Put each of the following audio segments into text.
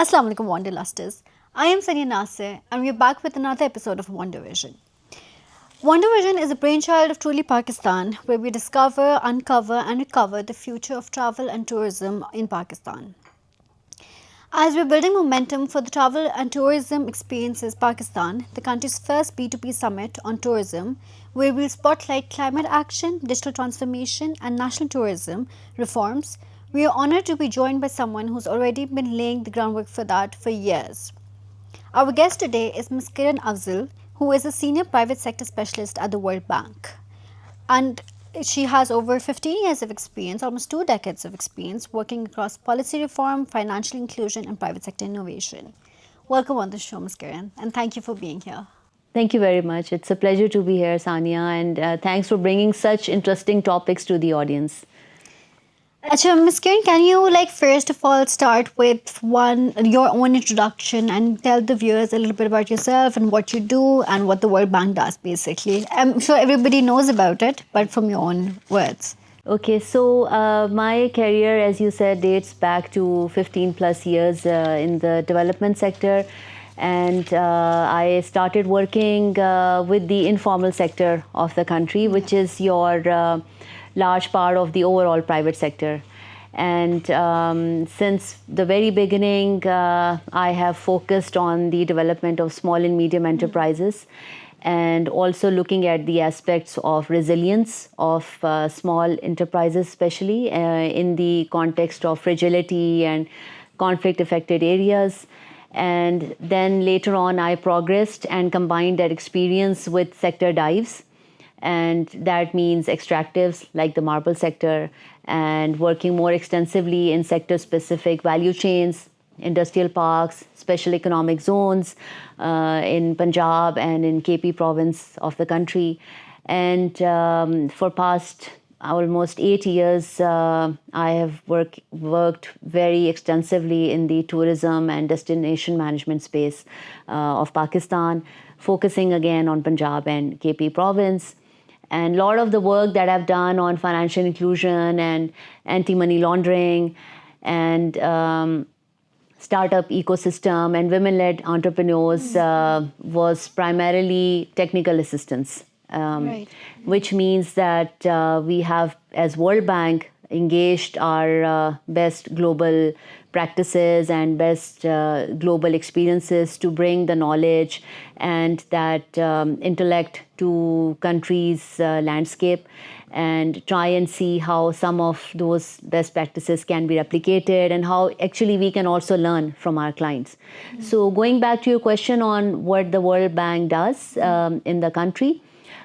Assalamu alaikum Wanderlusters. I am Sanya Nasir and we are back with another episode of WanderVision. WanderVision is a brainchild of Truly Pakistan where we discover, uncover and recover the future of travel and tourism in Pakistan. As we're building momentum for the Travel and Tourism Experiences Pakistan, the country's first B2B summit on tourism, where we'll spotlight climate action, digital transformation, and national tourism reforms, we are honored to be joined by someone who's already been laying the groundwork for that for years. Our guest today is Ms. Kiran Afzal, who is a senior private sector specialist at the World Bank. And she has over 15 years of experience, almost 2 decades of experience, working across policy reform, financial inclusion, and private sector innovation. Welcome on the show, Ms. Kiran, and thank you for being here. Thank you very much. It's a pleasure to be here, Sanya, and thanks for bringing such interesting topics to the audience. Achha, Ms. Kiran, can you first of all start with your own introduction and tell the viewers a little bit about yourself and what you do and what the World Bank does, basically? I'm sure everybody knows about it, but from your own words. Okay, so my career, as you said, dates back to 15 plus years in the development sector. And I started working with the informal sector of the country, which is your large part of the overall private sector. And since the very beginning, I have focused on the development of small and medium enterprises and also looking at the aspects of resilience of small enterprises, especially in the context of fragility and conflict affected areas. And then later on, I progressed and combined that experience with sector dives. And that means extractives like the marble sector and working more extensively in sector-specific value chains, industrial parks, special economic zones in Punjab and in KP province of the country. And for past almost 8 years, I have worked very extensively in the tourism and destination management space of Pakistan, focusing again on Punjab and KP province. And a lot of the work that I've done on financial inclusion and anti-money laundering and startup ecosystem and women-led entrepreneurs was primarily technical assistance. Right. Which means that we have, as World Bank, engaged our best global practices and best global experiences to bring the knowledge and that intellect to countries' landscape and try and see how some of those best practices can be replicated and how actually we can also learn from our clients. So going back to your question on what the World Bank does in the country,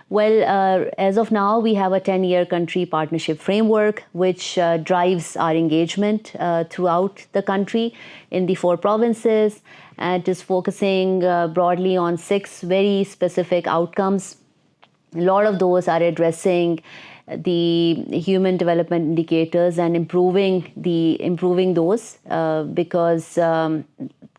well, as of now, we have a 10-year country partnership framework, which drives our engagement throughout the country in the 4 provinces, and is focusing broadly on 6 very specific outcomes. A lot of those are addressing the human development indicators and improving those because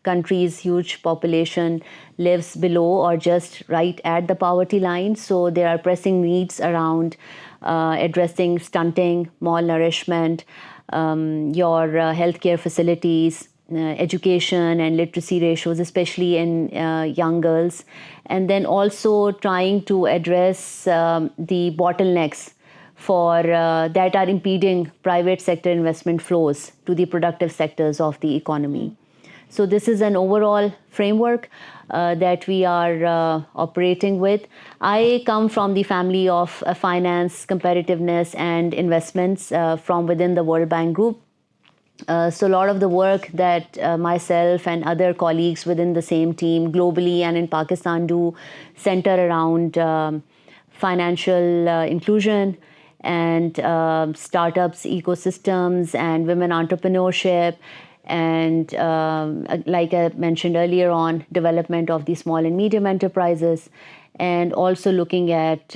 country's huge population lives below or just right at the poverty line. So there are pressing needs around addressing stunting, malnourishment, your healthcare facilities, education and literacy ratios, especially in young girls. And then also trying to address the bottlenecks for that are impeding private sector investment flows to the productive sectors of the economy. So this is an overall framework that we are operating with. I come from the family of finance, competitiveness, and investments from within the World Bank Group. So a lot of the work that myself and other colleagues within the same team globally and in Pakistan do center around financial inclusion and startups, ecosystems, and women entrepreneurship. And like I mentioned earlier on, development of the small and medium enterprises, and also looking at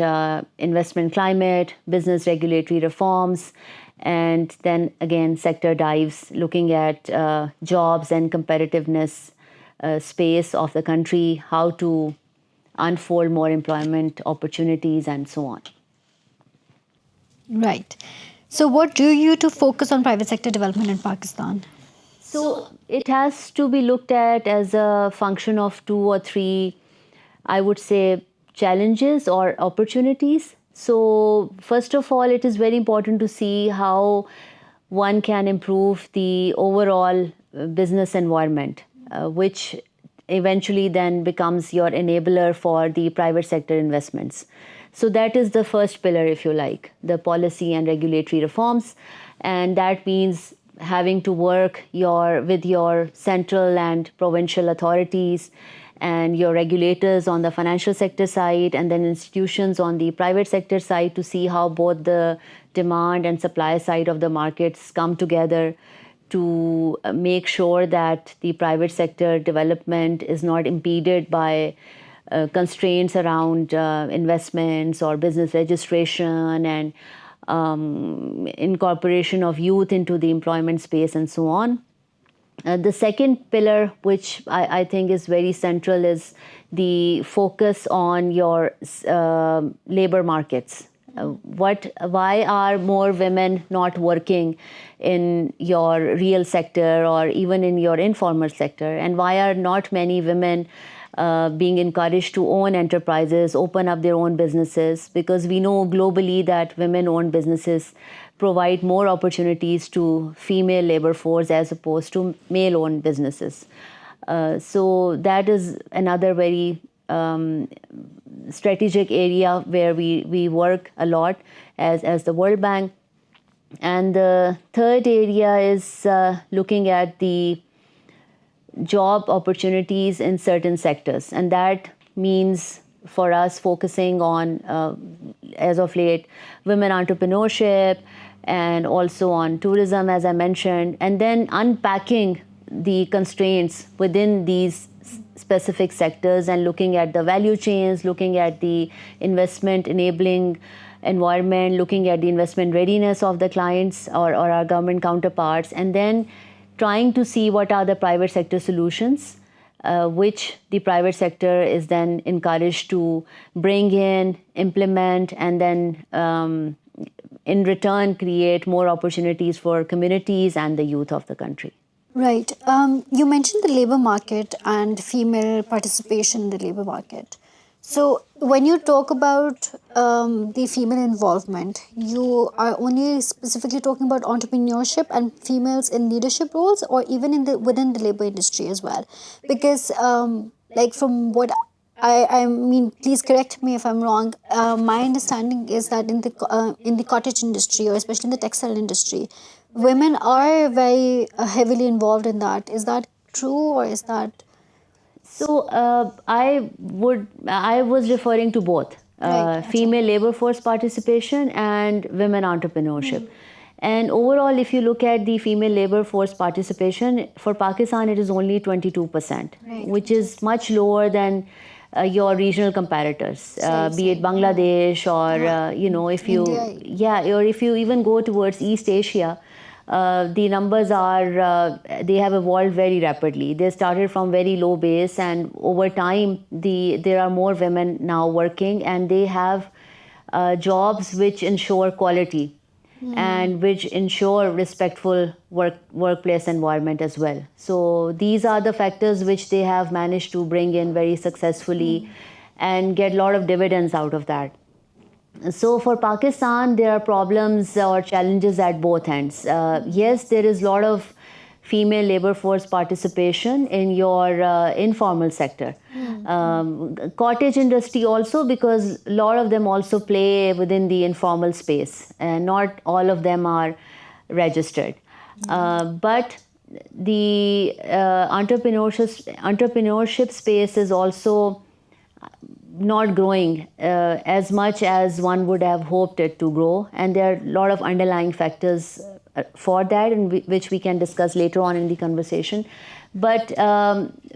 investment climate, business regulatory reforms, and then again sector dives, looking at jobs and competitiveness space of the country, how to unfold more employment opportunities, and so on. Right. So what drew you to focus on private sector development in Pakistan? So it has to be looked at as a function of two or three, I would say, challenges or opportunities. So, first of all, it is very important to see how one can improve the overall business environment, which eventually then becomes your enabler for the private sector investments. So, that is the first pillar, if you like, the policy and regulatory reforms. And that means having to work with your central and provincial authorities and your regulators on the financial sector side, and then institutions on the private sector side, to see how both the demand and supply side of the markets come together to make sure that the private sector development is not impeded by constraints around investments or business registration and incorporation of youth into the employment space and so on. The second pillar, which I think is very central, is the focus on your labor markets. Why are more women not working in your real sector or even in your informal sector? And why are not many women being encouraged to own enterprises, open up their own businesses? Because we know globally that women-owned businesses provide more opportunities to female labor force as opposed to male-owned businesses. So that is another very strategic area where we work a lot as the World Bank. And the third area is looking at the job opportunities in certain sectors. And that means for us focusing on, as of late, women entrepreneurship and also on tourism, as I mentioned, and then unpacking the constraints within these specific sectors and looking at the value chains, looking at the investment enabling environment, looking at the investment readiness of the clients or our government counterparts, and then trying to see what are the private sector solutions, which the private sector is then encouraged to bring in, implement, and then in return create more opportunities for communities and the youth of the country. Right. You mentioned the labor market and female participation in the labor market. So, when you talk about the female involvement, you are only specifically talking about entrepreneurship and females in leadership roles, or even in the within the labor industry as well. Because, like from what I mean, please correct me if I'm wrong. My understanding is that in the cottage industry, or especially in the textile industry, women are very heavily involved in that. Is that true, or is that So I was referring to both right? female labor force participation and women entrepreneurship. And overall, if you look at the female labor force participation for Pakistan, it is only 22%, Right. which is much lower than your regional comparators, be it Bangladesh or if you or if you even go towards East Asia. The numbers are they have evolved very rapidly. They started from very low base, and over time there are more women now working, and they have jobs which ensure quality and which ensure respectful workplace environment as well. So these are the factors which they have managed to bring in very successfully and get a lot of dividends out of that. So for Pakistan, there are problems or challenges at both ends. Yes, there is a lot of female labor force participation in your informal sector. Cottage industry also, because a lot of them also play within the informal space, and not all of them are registered. But the entrepreneurship space is also not growing as much as one would have hoped it to grow, and there are a lot of underlying factors for that, and which we can discuss later on in the conversation. But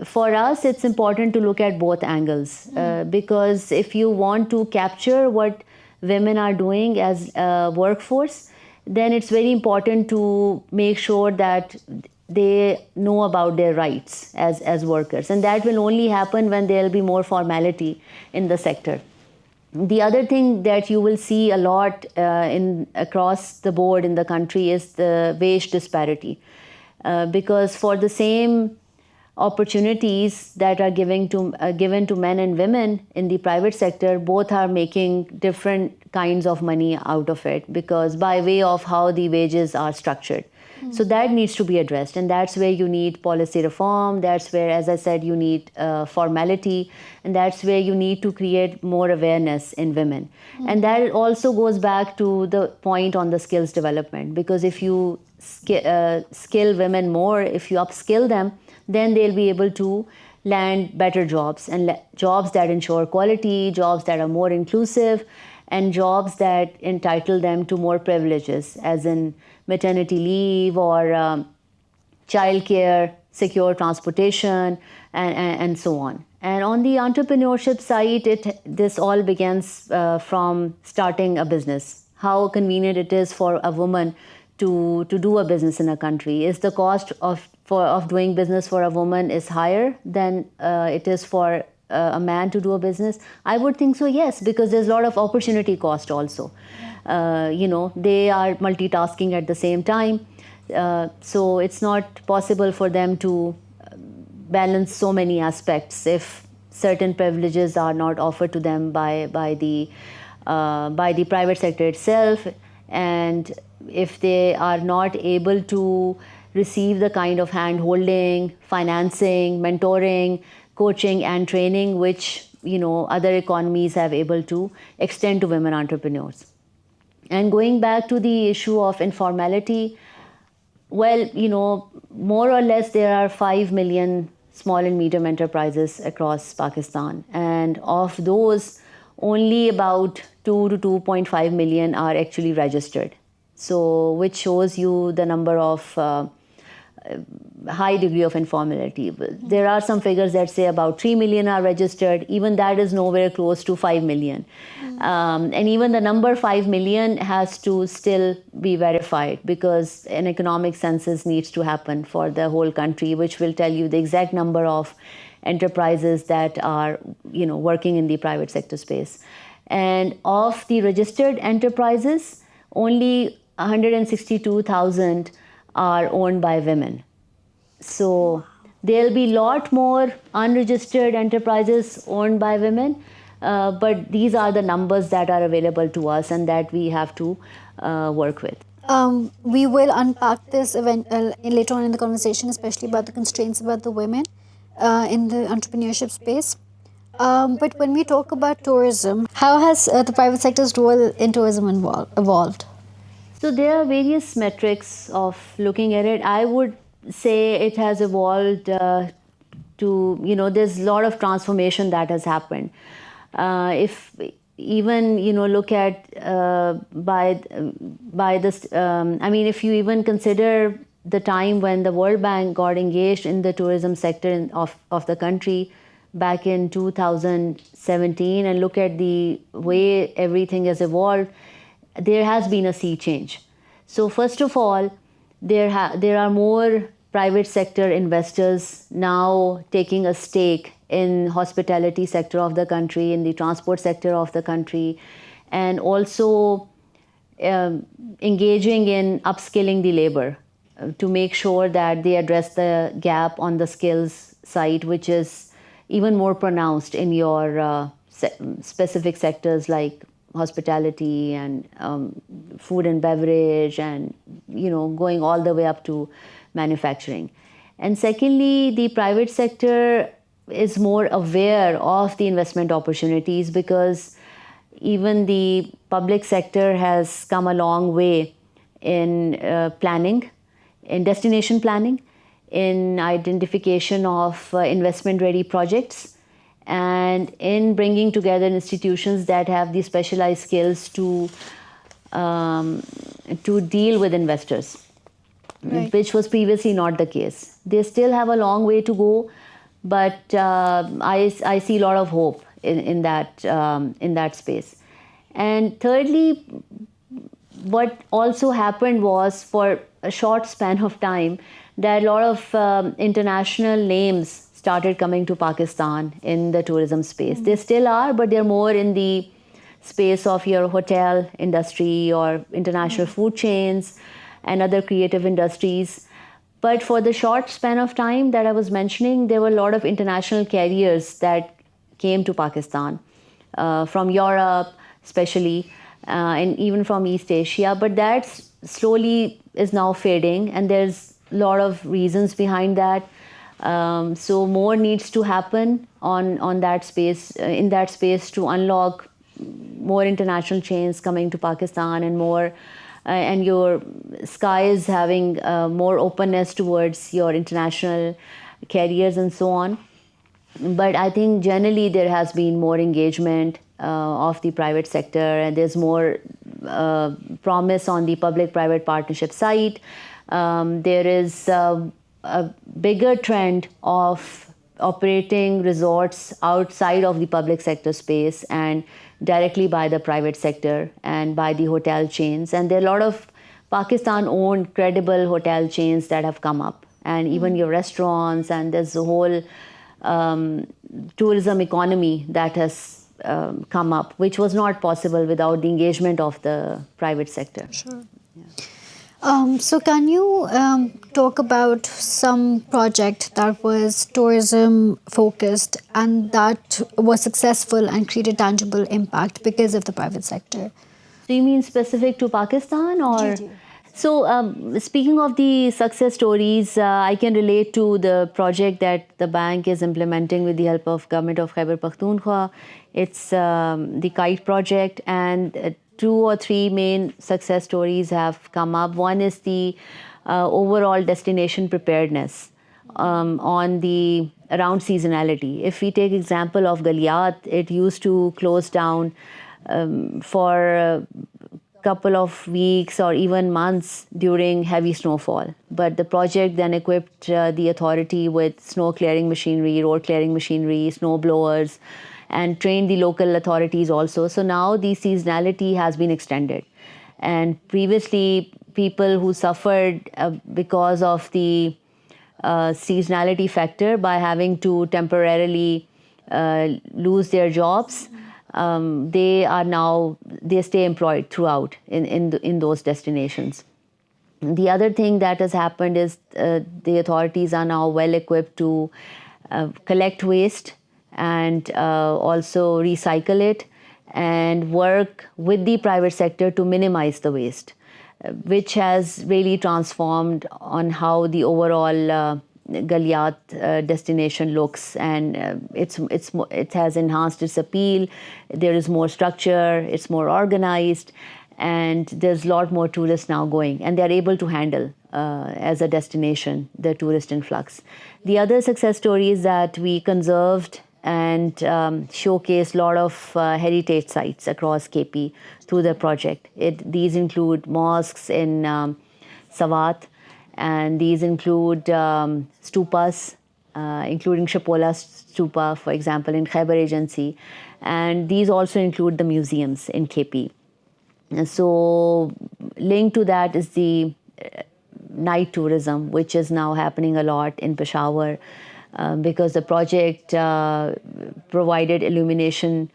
for us, it's important to look at both angles, because if you want to capture what women are doing as a workforce, then it's very important to make sure that they know about their rights as workers. And that will only happen when there will be more formality in the sector. The other thing that you will see a lot across the board in the country is the wage disparity. because for the same opportunities that are given to men and women in the private sector, both are making different kinds of money out of it, because by way of how the wages are structured. So that needs to be addressed, and that's where you need policy reform. That's where, as I said, you need formality, and that's where you need to create more awareness in women. And that also goes back to the point on the skills development, because if you skill women more, if you upskill them, then they'll be able to land better jobs, and jobs that ensure quality, jobs that are more inclusive, and jobs that entitle them to more privileges, as in maternity leave or childcare, secure transportation, and so on. And on the entrepreneurship side, this all begins from starting a business. How convenient it is for a woman to do a business in a country. Is the cost of doing business for a woman is higher than it is for a man to do a business? I would think so, yes, because there's a lot of opportunity cost also. They are multitasking at the same time. So it's not possible for them to balance so many aspects if certain privileges are not offered to them by the private sector itself, and if they are not able to receive the kind of hand-holding, financing, mentoring, coaching and training which other economies have able to extend to women entrepreneurs. And going back to the issue of informality, well, more or less there are 5 million small and medium enterprises across Pakistan, and of those only about 2 to 2.5 million are actually registered. So which shows you the number of high degree of informality. There are some figures that say about 3 million are registered. Even that is nowhere close to 5 million. And even the number 5 million has to still be verified, because an economic census needs to happen for the whole country, which will tell you the exact number of enterprises that are working in the private sector space. And of the registered enterprises, only 162,000 are owned by women. So there'll be a lot more unregistered enterprises owned by women, but these are the numbers that are available to us and that we have to work with. We will unpack this later on in the conversation, especially about the constraints about the women in the entrepreneurship space. But when we talk about tourism, how has the private sector's role in tourism evolved? So there are various metrics of looking at it. I would say it has evolved there's a lot of transformation that has happened. If even look at by this, if you even consider the time when the World Bank got engaged in the tourism sector of the country back in 2017, and look at the way everything has evolved, there has been a sea change. So first of all, there are more private sector investors now taking a stake in hospitality sector of the country, in the transport sector of the country, and also engaging in upskilling the labor to make sure that they address the gap on the skills side, which is even more pronounced in your specific sectors like hospitality and food and beverage, and going all the way up to manufacturing. And secondly, the private sector is more aware of the investment opportunities, because even the public sector has come a long way in planning, in destination planning, in identification of investment ready projects, and in bringing together institutions that have the specialized skills to deal with investors, right, which was previously not the case. They still have a long way to go, but I see a lot of hope in that space. And thirdly, what also happened was, for a short span of time, that a lot of international names started coming to Pakistan in the tourism space. They still are, but they're more in the space of your hotel industry or international food chains and other creative industries. But for the short span of time that I was mentioning, there were a lot of international carriers that came to Pakistan, from Europe especially, and even from East Asia. But that slowly is now fading, and there's a lot of reasons behind that. So more needs to happen on that space, in that space, to unlock more international chains coming to Pakistan, and more, and your sky is having more openness towards your international carriers and so on. But I think generally there has been more engagement of the private sector, and there's more promise on the public-private partnership side. There is a bigger trend of operating resorts outside of the public sector space and directly by the private sector and by the hotel chains. And there are a lot of Pakistan-owned credible hotel chains that have come up, and even your restaurants, and there's a whole tourism economy that has come up, which was not possible without the engagement of the private sector. Sure. So can you talk about some project that was tourism focused and that was successful and created tangible impact because of the private sector? So you mean specific to Pakistan, or? So speaking of the success stories, I can relate to the project that the bank is implementing with the help of government of Khyber Pakhtunkhwa. It's the KITE Project, and 2 or 3 main success stories have come up. One is the overall destination preparedness on the around seasonality. If we take example of Galiyat, it used to close down for a couple of weeks or even months during heavy snowfall. But the project then equipped the authority with snow clearing machinery, road clearing machinery, snow blowers, and trained the local authorities also. So now the seasonality has been extended. And previously, people who suffered because of the seasonality factor by having to temporarily lose their jobs, they stay employed throughout in those destinations. The other thing that has happened is the authorities are now well equipped to collect waste and also recycle it, and work with the private sector to minimize the waste, which has really transformed on how the overall Galiyat destination looks, and it has enhanced its appeal. There is more structure, it's more organized, and there's a lot more tourists now going, and they're able to handle as a destination the tourist influx. The other success story is that we conserved and showcased a lot of heritage sites across KP through the project. These include mosques in Sawat, and these include stupas, including Shapola Stupa, for example, in Khyber Agency. And these also include the museums in KP. And so linked to that is the night tourism, which is now happening a lot in Peshawar, because the project provided illumination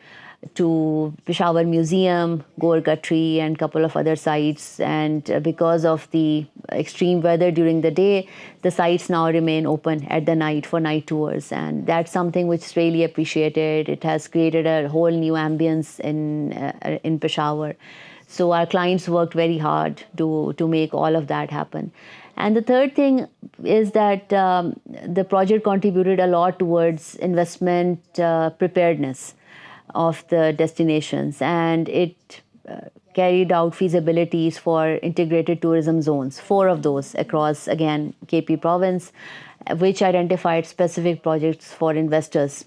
to Peshawar Museum, Gorgatri, and a couple of other sites. And because of the extreme weather during the day, the sites now remain open at the night for night tours. And that's something which is really appreciated. It has created a whole new ambience in Peshawar. So our clients worked very hard to make all of that happen. And the third thing is that the project contributed a lot towards investment preparedness of the destinations, and it carried out feasibilities for integrated tourism zones, 4 of those across, again, KP province, which identified specific projects for investors,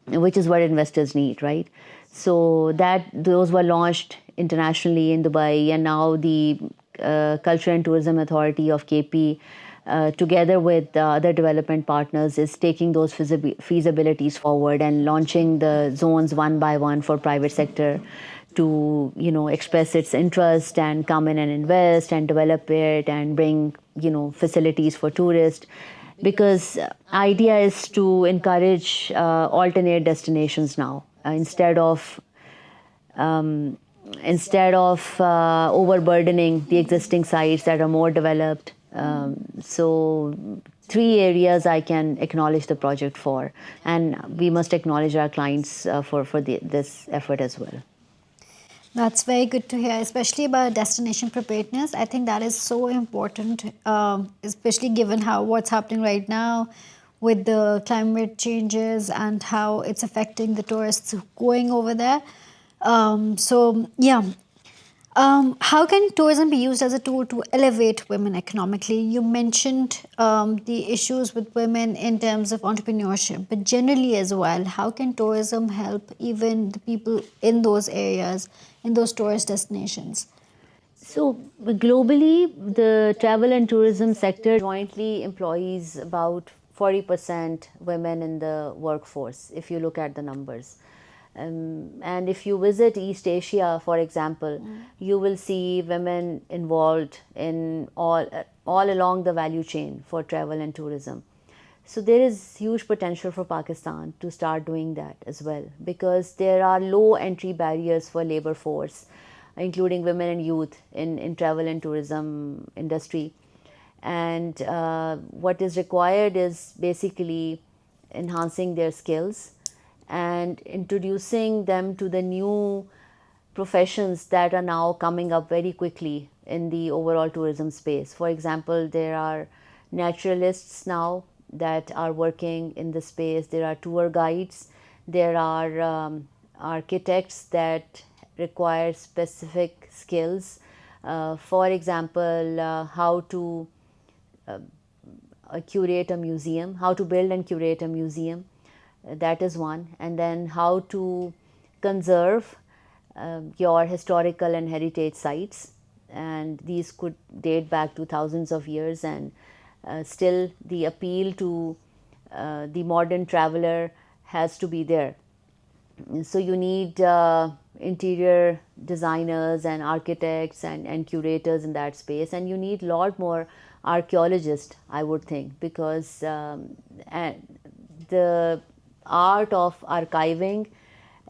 which is what investors need, right? So those were launched internationally in Dubai, and now the Culture and Tourism Authority of KP, together with other development partners, is taking those feasibilities forward and launching the zones one by one for private sector to express its interest and come in and invest and develop it and bring facilities for tourists. Because idea is to encourage alternate destinations now, instead of overburdening the existing sites that are more developed So three areas I can acknowledge the project for, and we must acknowledge our clients for this effort as well. That's very good to hear, especially about destination preparedness. I think that is so important, especially given how what's happening right now with the climate changes and how it's affecting the tourists going over there. So yeah, how can tourism be used as a tool to elevate women economically? You mentioned the issues with women in terms of entrepreneurship, but generally as well, how can tourism help even the people in those areas, in those tourist destinations? So globally, the travel and tourism sector jointly employs about 40% women in the workforce, if you look at the numbers. And if you visit East Asia, for example, you will see women involved in all along the value chain for travel and tourism. So there is huge potential for Pakistan to start doing that as well, because there are low entry barriers for labor force, including women and youth in travel and tourism industry. And what is required is basically enhancing their skills and introducing them to the new professions that are now coming up very quickly in the overall tourism space. For example, there are naturalists now that are working in the space, there are tour guides, there are architects that require specific skills. For example, how to curate a museum, how to build and curate a museum. That is one. And then how to conserve your historical and heritage sites. And these could date back to thousands of years, and still the appeal to the modern traveler has to be there. So you need interior designers and architects and curators in that space, and you need a lot more archaeologists, I would think, because the art of archiving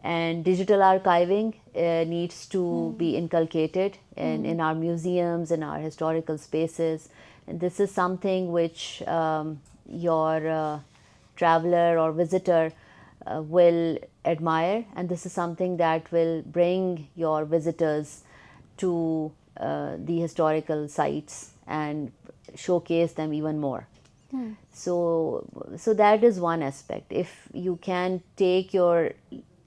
and digital archiving needs to be inculcated in our museums, in our historical spaces. And this is something which your traveler or visitor will admire, and this is something that will bring your visitors to the historical sites and showcase them even more. So that is one aspect. If you can take your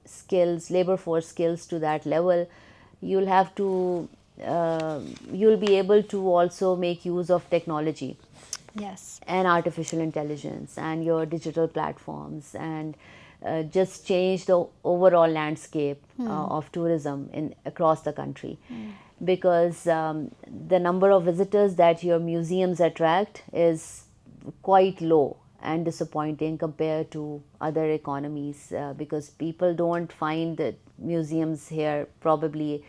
skills, labor force skills to that level, you'll have to, you'll be able to also make use of technology. Yes. And artificial intelligence and your digital platforms, and just change the overall landscape of tourism across the country. Because the number of visitors that your museums attract is quite low and disappointing compared to other economies, because people don't find the museums here probably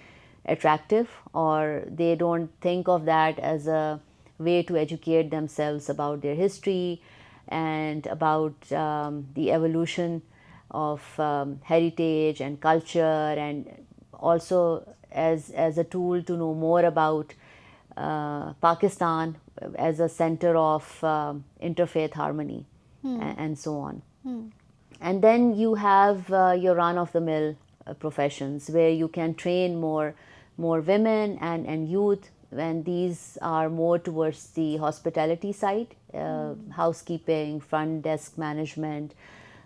attractive, or they don't think of that as a way to educate themselves about their history and about the evolution of heritage and culture, and also as a tool to know more about Pakistan as a center of interfaith harmony, and so on. And then you have your run of the mill professions where you can train more women and youth, and these are more towards the hospitality side, housekeeping, front desk management,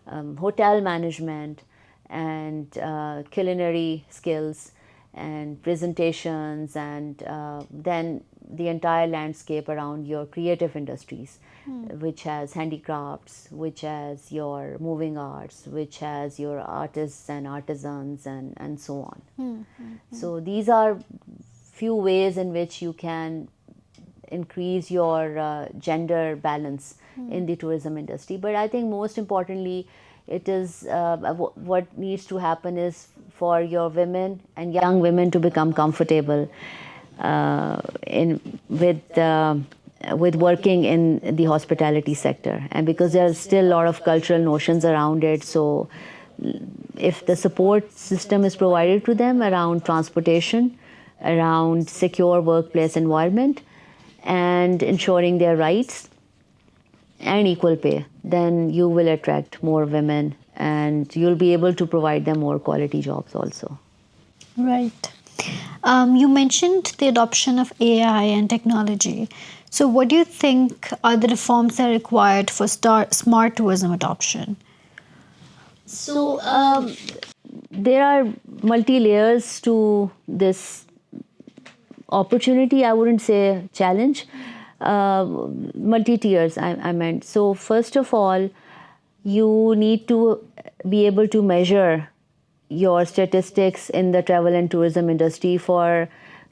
hotel management, and culinary skills and presentations, and then the entire landscape around your creative industries, which has handicrafts, which has your moving arts, which has your artists and artisans, and so on. So these are few ways in which you can increase your gender balance in the tourism industry. But I think most importantly, it is what needs to happen is for your women and young women to become comfortable with working in the hospitality sector, and because there's still a lot of cultural notions around it. So if the support system is provided to them around transportation, around secure workplace environment, and ensuring their rights and equal pay, then you will attract more women and you'll be able to provide them more quality jobs also. Right. You mentioned the adoption of AI and technology. So, what do you think are the reforms that are required for smart tourism adoption? So, there are multi layers to this opportunity. I wouldn't say challenge, multi tiers, I meant. So, first of all, you need to be able to measure your statistics in the travel and tourism industry for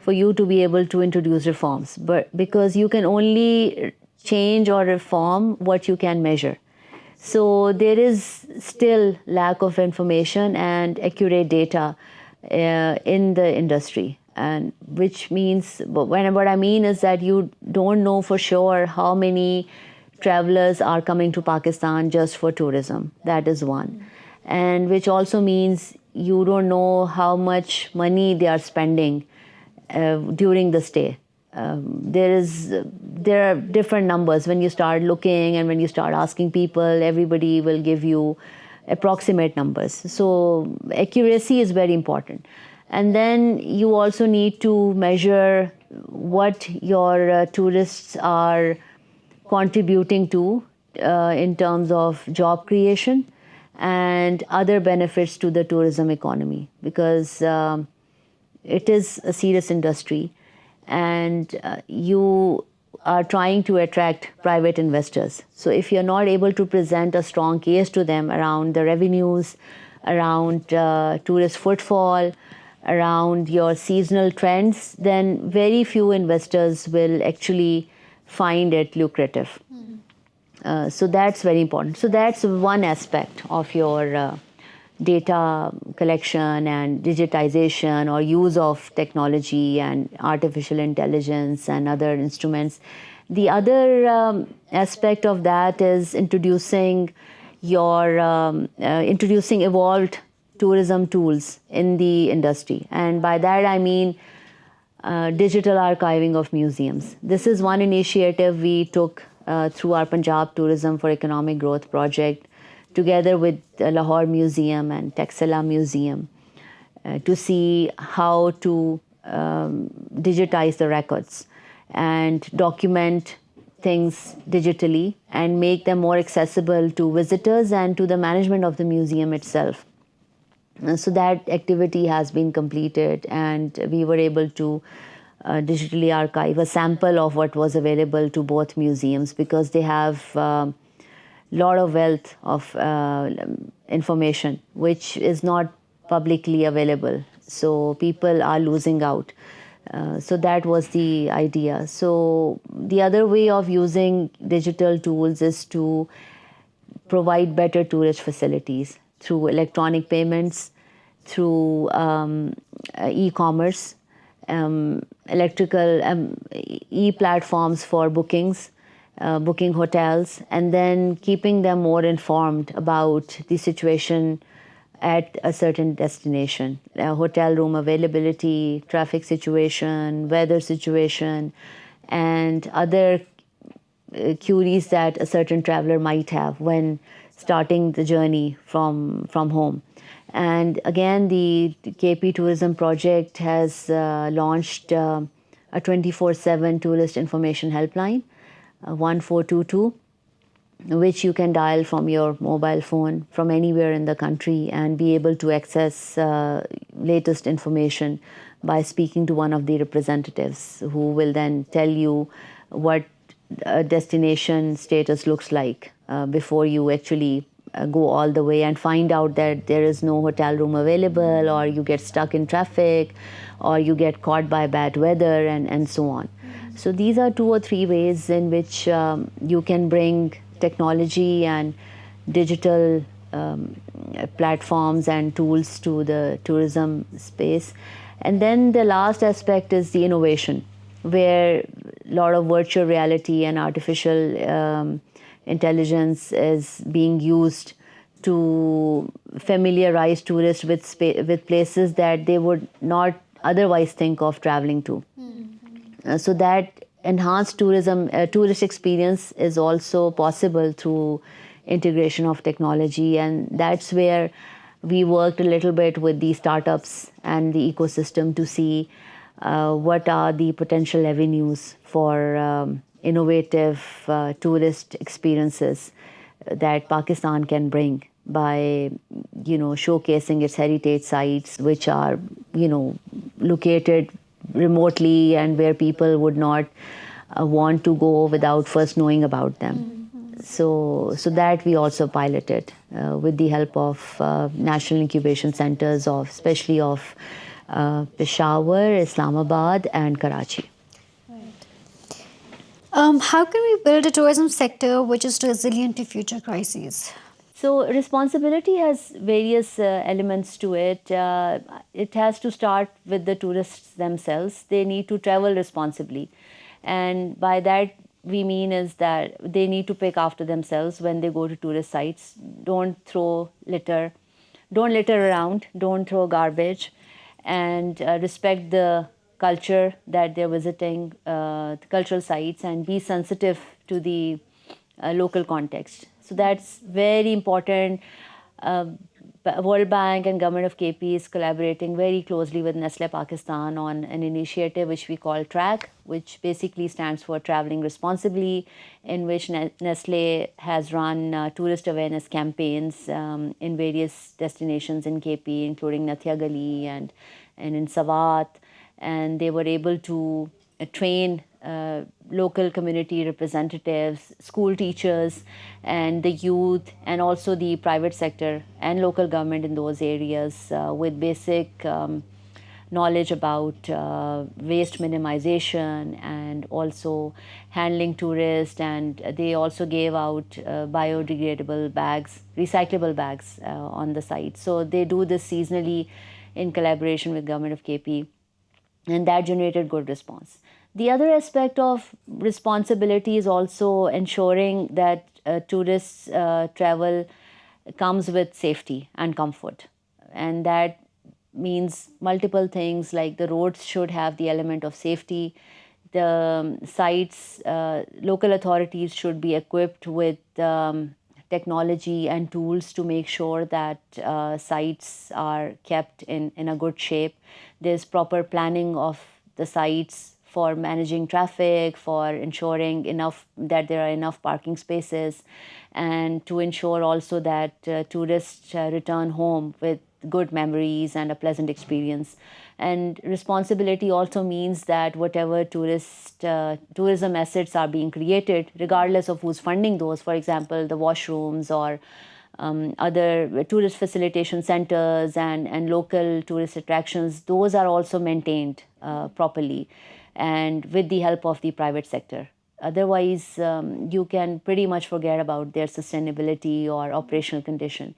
you to be able to introduce reforms, but because you can only change or reform what you can measure. So there is still lack of information and accurate data in the industry, and which means what I mean is that you don't know for sure how many travelers are coming to Pakistan just for tourism. That is one, and which also means you don't know how much money they are spending during the stay. There are different numbers when you start looking, and when you start asking people, everybody will give you approximate numbers. So accuracy is very important. And then you also need to measure what your tourists are contributing to in terms of job creation and other benefits to the tourism economy, because it is a serious industry, and you are trying to attract private investors. So if you're not able to present a strong case to them around the revenues, around tourist footfall, around your seasonal trends, then very few investors will actually find it lucrative. So that's very important. So that's one aspect of your data collection and digitization, or use of technology and artificial intelligence and other instruments. The other aspect of that is introducing introducing evolved tourism tools in the industry, and by that I mean digital archiving of museums. This is one initiative we took through our Punjab Tourism for Economic Growth project, together with the Lahore Museum and Taxila Museum, to see how to digitize the records and document things digitally and make them more accessible to visitors and to the management of the museum itself. So that activity has been completed, and we were able to digitally archive a sample of what was available to both museums, because they have lot of wealth of information which is not publicly available. So people are losing out. So that was the idea. So the other way of using digital tools is to provide better tourist facilities through electronic payments, through e-commerce, electrical e-platforms for bookings, booking hotels, and then keeping them more informed about the situation at a certain destination, hotel room availability, traffic situation, weather situation, and other queries that a certain traveler might have when starting the journey from home. And again, the KP Tourism Project has launched a 24/7 tourist information helpline, 1422, which you can dial from your mobile phone from anywhere in the country and be able to access latest information by speaking to one of the representatives, who will then tell you what a destination status looks like before you actually go all the way and find out that there is no hotel room available, or you get stuck in traffic, or you get caught by bad weather, and so on. So these are 2 or 3 ways in which you can bring technology and digital platforms and tools to the tourism space. And then the last aspect is the innovation, where a lot of virtual reality and artificial intelligence is being used to familiarize tourists with places that they would not otherwise think of traveling to. So that enhanced tourist experience is also possible through integration of technology, and that's where we worked a little bit with the startups and the ecosystem to see what are the potential avenues for innovative tourist experiences that Pakistan can bring by, showcasing its heritage sites, which are, located remotely and where people would not want to go without first knowing about them. So that we also piloted with the help of national incubation centers of, especially of Peshawar, Islamabad, and Karachi. How can we build a tourism sector which is resilient to future crises? So responsibility has various elements to it. It has to start with the tourists themselves. They need to travel responsibly, and by that we mean is that they need to pick after themselves when they go to tourist sites. Don't litter around, don't throw garbage, and respect the culture that they're visiting, the cultural sites, and be sensitive to the local context. So that's very important. Uh, World Bank and Government of KP is collaborating very closely with Nestle Pakistan on an initiative which we call TRACK, which basically stands for Traveling Responsibly, in which Nestle has run tourist awareness campaigns in various destinations in KP, including Nathia Gali and in Sawat. And they were able to train local community representatives, school teachers, and the youth, and also the private sector and local government in those areas with basic knowledge about waste minimization and also handling tourists. And they also gave out biodegradable bags, recyclable bags on the site. So they do this seasonally in collaboration with Government of KP, and that generated good response. The other aspect of responsibility is also ensuring that tourists travel comes with safety and comfort, and that means multiple things, like the roads should have the element of safety. The sites, local authorities should be equipped with technology and tools to make sure that sites are kept in a good shape. There's proper planning of the sites for managing traffic, for ensuring enough that there are enough parking spaces, and to ensure also that tourists return home with good memories and a pleasant experience. And responsibility also means that whatever tourism assets are being created, regardless of who's funding those, for example, the washrooms or other tourist facilitation centers and local tourist attractions, those are also maintained properly and with the help of the private sector. Otherwise, you can pretty much forget about their sustainability or operational condition.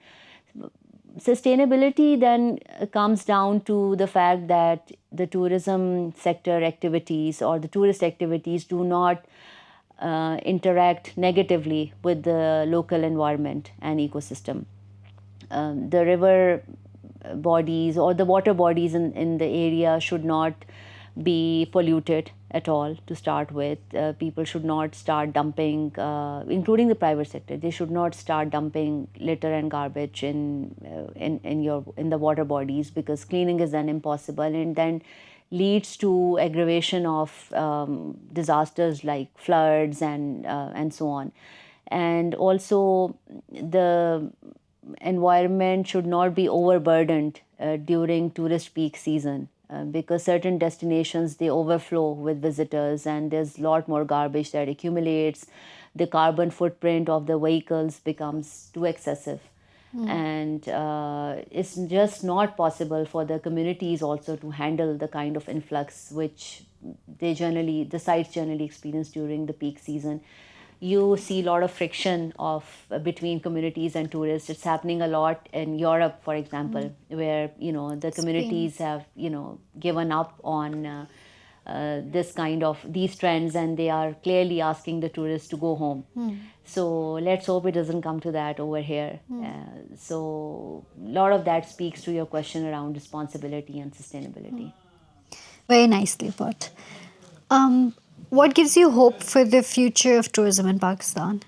Sustainability then comes down to the fact that the tourism sector activities or the tourist activities do not interact negatively with the local environment and ecosystem. The river bodies or the water bodies in the area should not be polluted at all to start with. People should not start dumping, including the private sector. They should not start dumping litter and garbage in the water bodies, because cleaning is then impossible and then leads to aggravation of disasters like floods and so on. And also, the environment should not be overburdened during tourist peak season, because certain destinations, they overflow with visitors and there's a lot more garbage that accumulates. The carbon footprint of the vehicles becomes too excessive. And it's just not possible for the communities also to handle the kind of influx which the sites generally experience during the peak season. You see a lot of friction between communities and tourists. It's happening a lot in Europe, for example, where the communities have given up on this kind of these trends, and they are clearly asking the tourists to go home. So let's hope it doesn't come to that over here. So a lot of that speaks to your question around responsibility and sustainability. Very nicely put. Um, What gives you hope for the future of tourism in Pakistan?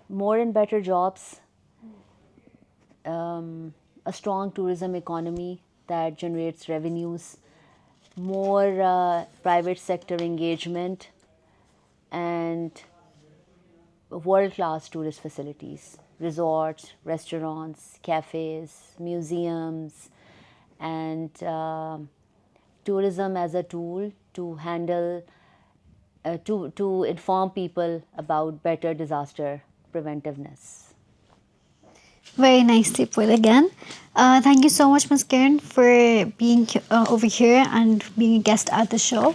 More and better jobs, a strong tourism economy that generates revenues, more private sector engagement, and world-class tourist facilities, resorts, restaurants, cafes, museums, and tourism as a tool to handle, to inform people about better disaster preventiveness. Very nicely put again. Thank you so much, Ms. Kiran, for being over here and being a guest at the show.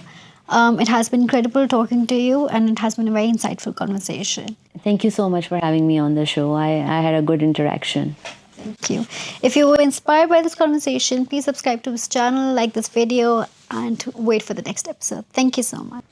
It has been incredible talking to you, and it has been a very insightful conversation. Thank you so much for having me on the show. I had a good interaction. Thank you. If you were inspired by this conversation, please subscribe to this channel, like this video, and wait for the next episode. Thank you so much.